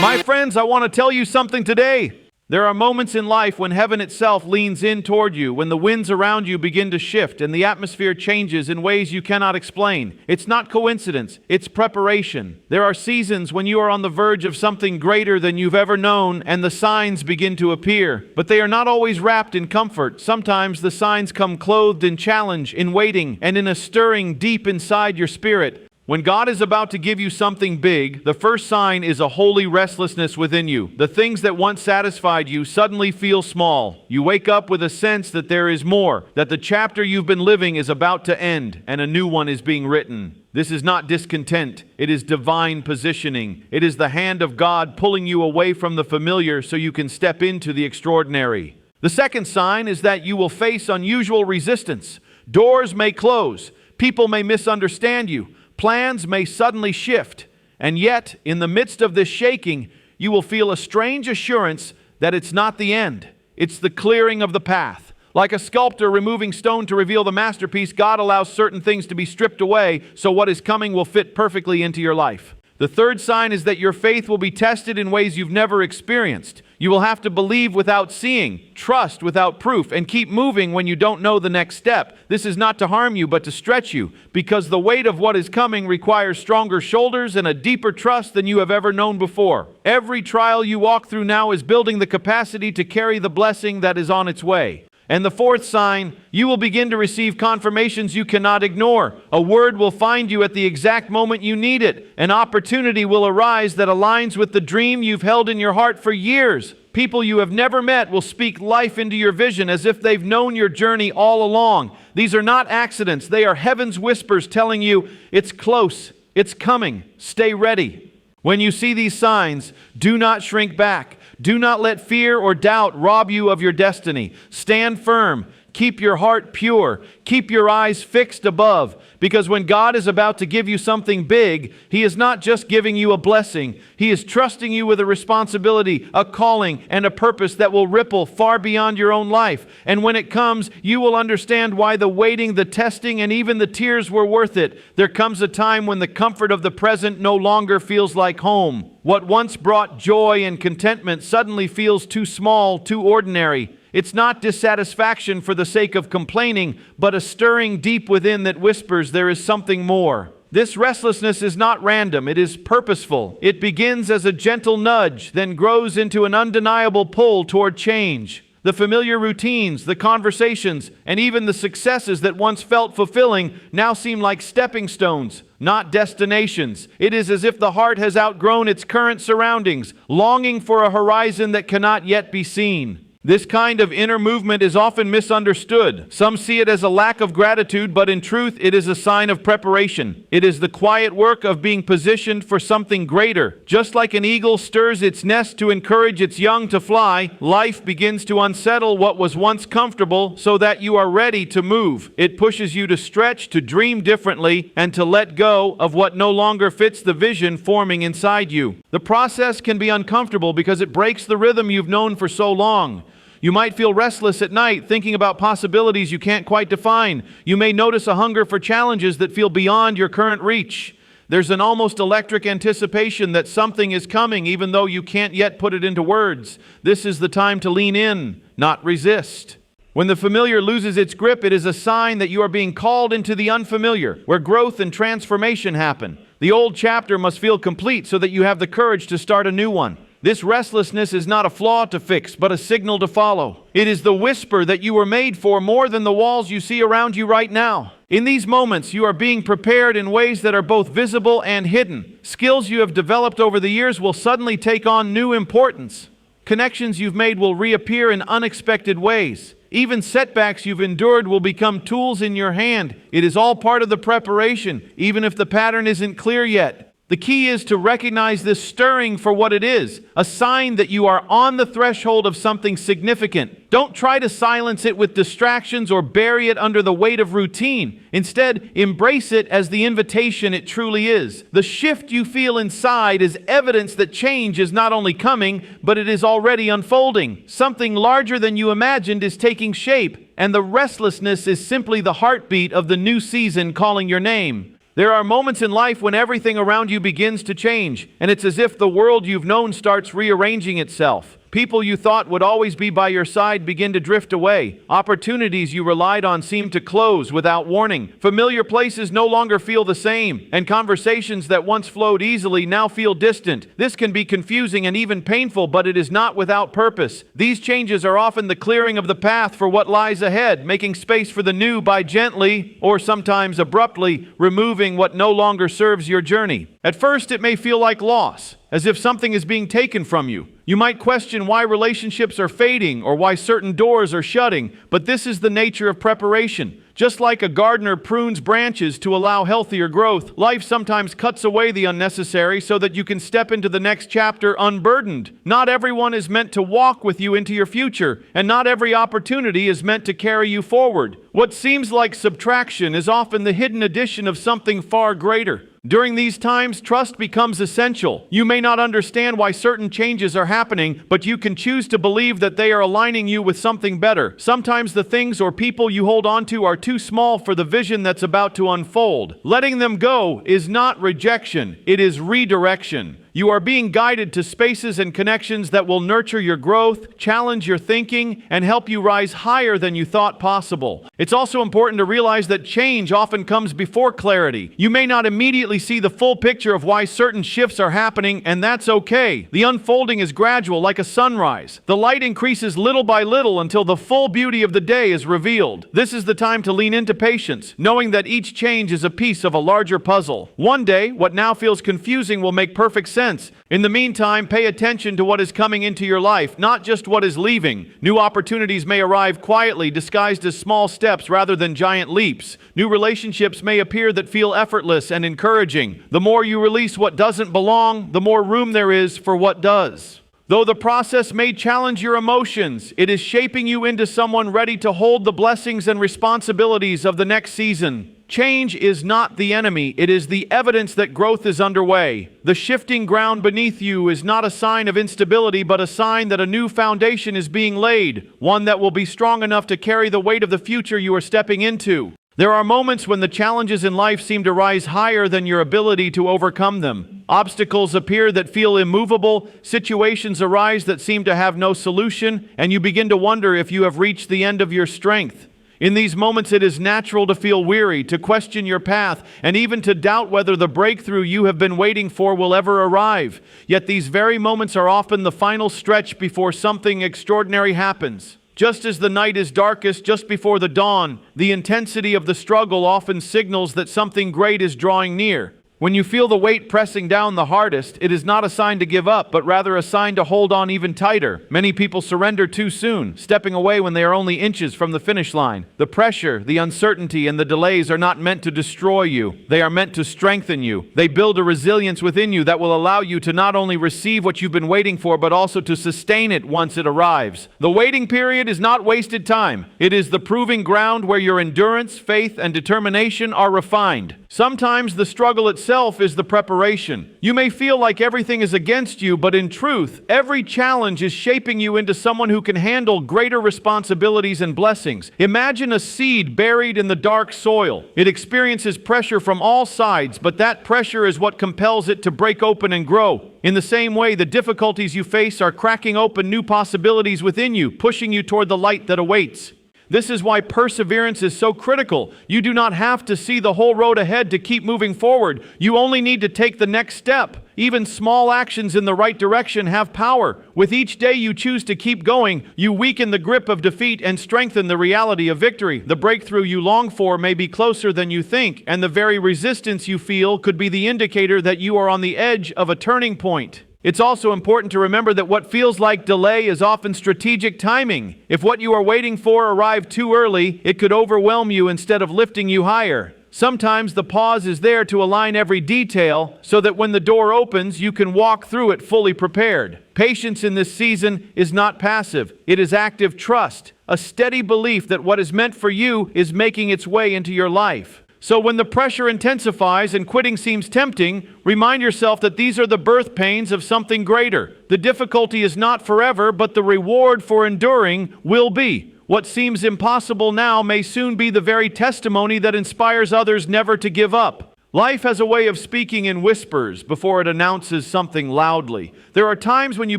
My friends, I want to tell you something today. There are moments in life when heaven itself leans in toward you, when the winds around you begin to shift and the atmosphere changes in ways you cannot explain. It's not coincidence, it's preparation. There are seasons when you are on the verge of something greater than you've ever known and the signs begin to appear. But they are not always wrapped in comfort. Sometimes the signs come clothed in challenge, in waiting, and in a stirring deep inside your spirit. When God is about to give you something big, the first sign is a holy restlessness within you. The things that once satisfied you suddenly feel small. You wake up with a sense that there is more, that the chapter you've been living is about to end, and a new one is being written. This is not discontent. It is divine positioning. It is the hand of God pulling you away from the familiar so you can step into the extraordinary. The second sign is that you will face unusual resistance. Doors may close. People may misunderstand you. Plans may suddenly shift, and yet, in the midst of this shaking, you will feel a strange assurance that it's not the end. It's the clearing of the path. Like a sculptor removing stone to reveal the masterpiece, God allows certain things to be stripped away so what is coming will fit perfectly into your life. The third sign is that your faith will be tested in ways you've never experienced. You will have to believe without seeing, trust without proof, and keep moving when you don't know the next step. This is not to harm you, but to stretch you, because the weight of what is coming requires stronger shoulders and a deeper trust than you have ever known before. Every trial you walk through now is building the capacity to carry the blessing that is on its way. And the fourth sign, you will begin to receive confirmations you cannot ignore. A word will find you at the exact moment you need it. An opportunity will arise that aligns with the dream you've held in your heart for years. People you have never met will speak life into your vision as if they've known your journey all along. These are not accidents. They are heaven's whispers telling you, it's close, it's coming, stay ready. When you see these signs, do not shrink back. Do not let fear or doubt rob you of your destiny. Stand firm. Keep your heart pure. Keep your eyes fixed above. Because when God is about to give you something big, He is not just giving you a blessing. He is trusting you with a responsibility, a calling, and a purpose that will ripple far beyond your own life. And when it comes, you will understand why the waiting, the testing, and even the tears were worth it. There comes a time when the comfort of the present no longer feels like home. What once brought joy and contentment suddenly feels too small, too ordinary. It's not dissatisfaction for the sake of complaining, but a stirring deep within that whispers there is something more. This restlessness is not random, it is purposeful. It begins as a gentle nudge, then grows into an undeniable pull toward change. The familiar routines, the conversations, and even the successes that once felt fulfilling now seem like stepping stones, not destinations. It is as if the heart has outgrown its current surroundings, longing for a horizon that cannot yet be seen. This kind of inner movement is often misunderstood. Some see it as a lack of gratitude, but in truth, it is a sign of preparation. It is the quiet work of being positioned for something greater. Just like an eagle stirs its nest to encourage its young to fly, life begins to unsettle what was once comfortable so that you are ready to move. It pushes you to stretch, to dream differently, and to let go of what no longer fits the vision forming inside you. The process can be uncomfortable because it breaks the rhythm you've known for so long. You might feel restless at night, thinking about possibilities you can't quite define. You may notice a hunger for challenges that feel beyond your current reach. There's an almost electric anticipation that something is coming, even though you can't yet put it into words. This is the time to lean in, not resist. When the familiar loses its grip, it is a sign that you are being called into the unfamiliar, where growth and transformation happen. The old chapter must feel complete so that you have the courage to start a new one. This restlessness is not a flaw to fix, but a signal to follow. It is the whisper that you were made for more than the walls you see around you right now. In these moments, you are being prepared in ways that are both visible and hidden. Skills you have developed over the years will suddenly take on new importance. Connections you've made will reappear in unexpected ways. Even setbacks you've endured will become tools in your hand. It is all part of the preparation, even if the pattern isn't clear yet. The key is to recognize this stirring for what it is, a sign that you are on the threshold of something significant. Don't try to silence it with distractions or bury it under the weight of routine. Instead, embrace it as the invitation it truly is. The shift you feel inside is evidence that change is not only coming, but it is already unfolding. Something larger than you imagined is taking shape, and the restlessness is simply the heartbeat of the new season calling your name. There are moments in life when everything around you begins to change, and it's as if the world you've known starts rearranging itself. People you thought would always be by your side begin to drift away. Opportunities you relied on seem to close without warning. Familiar places no longer feel the same, and conversations that once flowed easily now feel distant. This can be confusing and even painful, but it is not without purpose. These changes are often the clearing of the path for what lies ahead, making space for the new by gently, or sometimes abruptly, removing what no longer serves your journey. At first, it may feel like loss, as if something is being taken from you. You might question why relationships are fading or why certain doors are shutting, but this is the nature of preparation. Just like a gardener prunes branches to allow healthier growth, life sometimes cuts away the unnecessary so that you can step into the next chapter unburdened. Not everyone is meant to walk with you into your future, and not every opportunity is meant to carry you forward. What seems like subtraction is often the hidden addition of something far greater. During these times, trust becomes essential. You may not understand why certain changes are happening, but you can choose to believe that they are aligning you with something better. Sometimes the things or people you hold on to are too small for the vision that's about to unfold. Letting them go is not rejection, it is redirection. You are being guided to spaces and connections that will nurture your growth, challenge your thinking, and help you rise higher than you thought possible. It's also important to realize that change often comes before clarity. You may not immediately see the full picture of why certain shifts are happening, and that's okay. The unfolding is gradual, like a sunrise. The light increases little by little until the full beauty of the day is revealed. This is the time to lean into patience, knowing that each change is a piece of a larger puzzle. One day, what now feels confusing will make perfect sense. In the meantime, pay attention to what is coming into your life, not just what is leaving. New opportunities may arrive quietly, disguised as small steps rather than giant leaps. New relationships may appear that feel effortless and encouraging. The more you release what doesn't belong, the more room there is for what does. Though the process may challenge your emotions, it is shaping you into someone ready to hold the blessings and responsibilities of the next season. Change is not the enemy, it is the evidence that growth is underway. The shifting ground beneath you is not a sign of instability, but a sign that a new foundation is being laid, one that will be strong enough to carry the weight of the future you are stepping into. There are moments when the challenges in life seem to rise higher than your ability to overcome them. Obstacles appear that feel immovable, situations arise that seem to have no solution, and you begin to wonder if you have reached the end of your strength. In these moments, it is natural to feel weary, to question your path, and even to doubt whether the breakthrough you have been waiting for will ever arrive. Yet these very moments are often the final stretch before something extraordinary happens. Just as the night is darkest just before the dawn, the intensity of the struggle often signals that something great is drawing near. When you feel the weight pressing down the hardest, it is not a sign to give up, but rather a sign to hold on even tighter. Many people surrender too soon, stepping away when they are only inches from the finish line. The pressure, the uncertainty, and the delays are not meant to destroy you. They are meant to strengthen you. They build a resilience within you that will allow you to not only receive what you've been waiting for, but also to sustain it once it arrives. The waiting period is not wasted time. It is the proving ground where your endurance, faith, and determination are refined. Sometimes the struggle itself is the preparation. You may feel like everything is against you, but in truth, every challenge is shaping you into someone who can handle greater responsibilities and blessings. Imagine a seed buried in the dark soil. It experiences pressure from all sides, but that pressure is what compels it to break open and grow. In the same way, the difficulties you face are cracking open new possibilities within you, pushing you toward the light that awaits. This is why perseverance is so critical. You do not have to see the whole road ahead to keep moving forward. You only need to take the next step. Even small actions in the right direction have power. With each day you choose to keep going, you weaken the grip of defeat and strengthen the reality of victory. The breakthrough you long for may be closer than you think, and the very resistance you feel could be the indicator that you are on the edge of a turning point. It's also important to remember that what feels like delay is often strategic timing. If what you are waiting for arrived too early, it could overwhelm you instead of lifting you higher. Sometimes the pause is there to align every detail so that when the door opens, you can walk through it fully prepared. Patience in this season is not passive. It is active trust, a steady belief that what is meant for you is making its way into your life. So when the pressure intensifies and quitting seems tempting, remind yourself that these are the birth pains of something greater. The difficulty is not forever, but the reward for enduring will be. What seems impossible now may soon be the very testimony that inspires others never to give up. Life has a way of speaking in whispers before it announces something loudly. There are times when you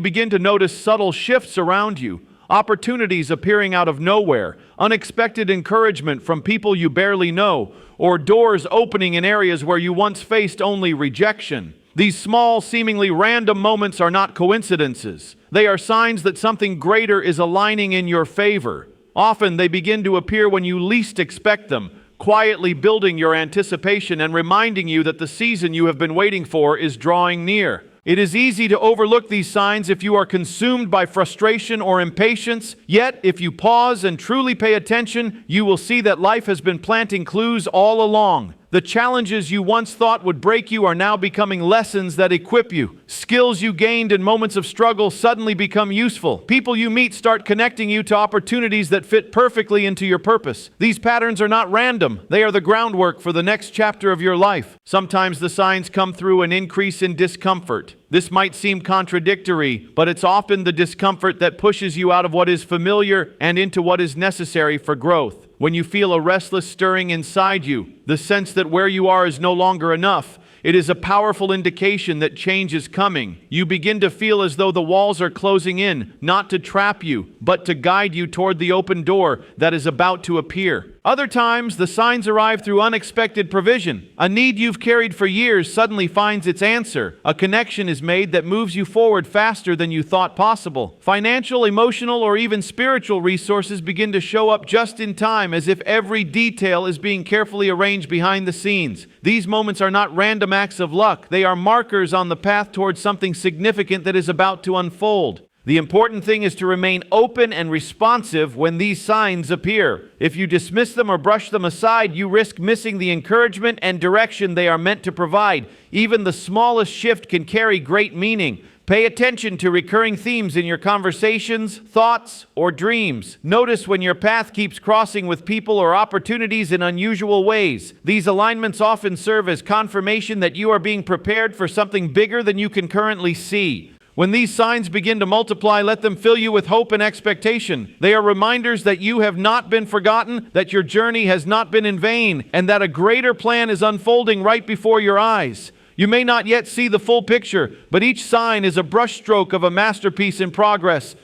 begin to notice subtle shifts around you, opportunities appearing out of nowhere, unexpected encouragement from people you barely know, or doors opening in areas where you once faced only rejection. These small, seemingly random moments are not coincidences. They are signs that something greater is aligning in your favor. Often they begin to appear when you least expect them, quietly building your anticipation and reminding you that the season you have been waiting for is drawing near. It is easy to overlook these signs if you are consumed by frustration or impatience. Yet, if you pause and truly pay attention, you will see that life has been planting clues all along. The challenges you once thought would break you are now becoming lessons that equip you. Skills you gained in moments of struggle suddenly become useful. People you meet start connecting you to opportunities that fit perfectly into your purpose. These patterns are not random. They are the groundwork for the next chapter of your life. Sometimes the signs come through an increase in discomfort. This might seem contradictory, but it's often the discomfort that pushes you out of what is familiar and into what is necessary for growth. When you feel a restless stirring inside you, the sense that where you are is no longer enough, it is a powerful indication that change is coming. You begin to feel as though the walls are closing in, not to trap you, but to guide you toward the open door that is about to appear. Other times, the signs arrive through unexpected provision. A need you've carried for years suddenly finds its answer. A connection is made that moves you forward faster than you thought possible. Financial, emotional, or even spiritual resources begin to show up just in time, as if every detail is being carefully arranged behind the scenes. These moments are not random acts of luck. They are markers on the path towards something significant that is about to unfold. The important thing is to remain open and responsive when these signs appear. If you dismiss them or brush them aside, you risk missing the encouragement and direction they are meant to provide. Even the smallest shift can carry great meaning. Pay attention to recurring themes in your conversations, thoughts, or dreams. Notice when your path keeps crossing with people or opportunities in unusual ways. These alignments often serve as confirmation that you are being prepared for something bigger than you can currently see. When these signs begin to multiply, let them fill you with hope and expectation. They are reminders that you have not been forgotten, that your journey has not been in vain, and that a greater plan is unfolding right before your eyes. You may not yet see the full picture, but each sign is a brushstroke of a masterpiece in progress.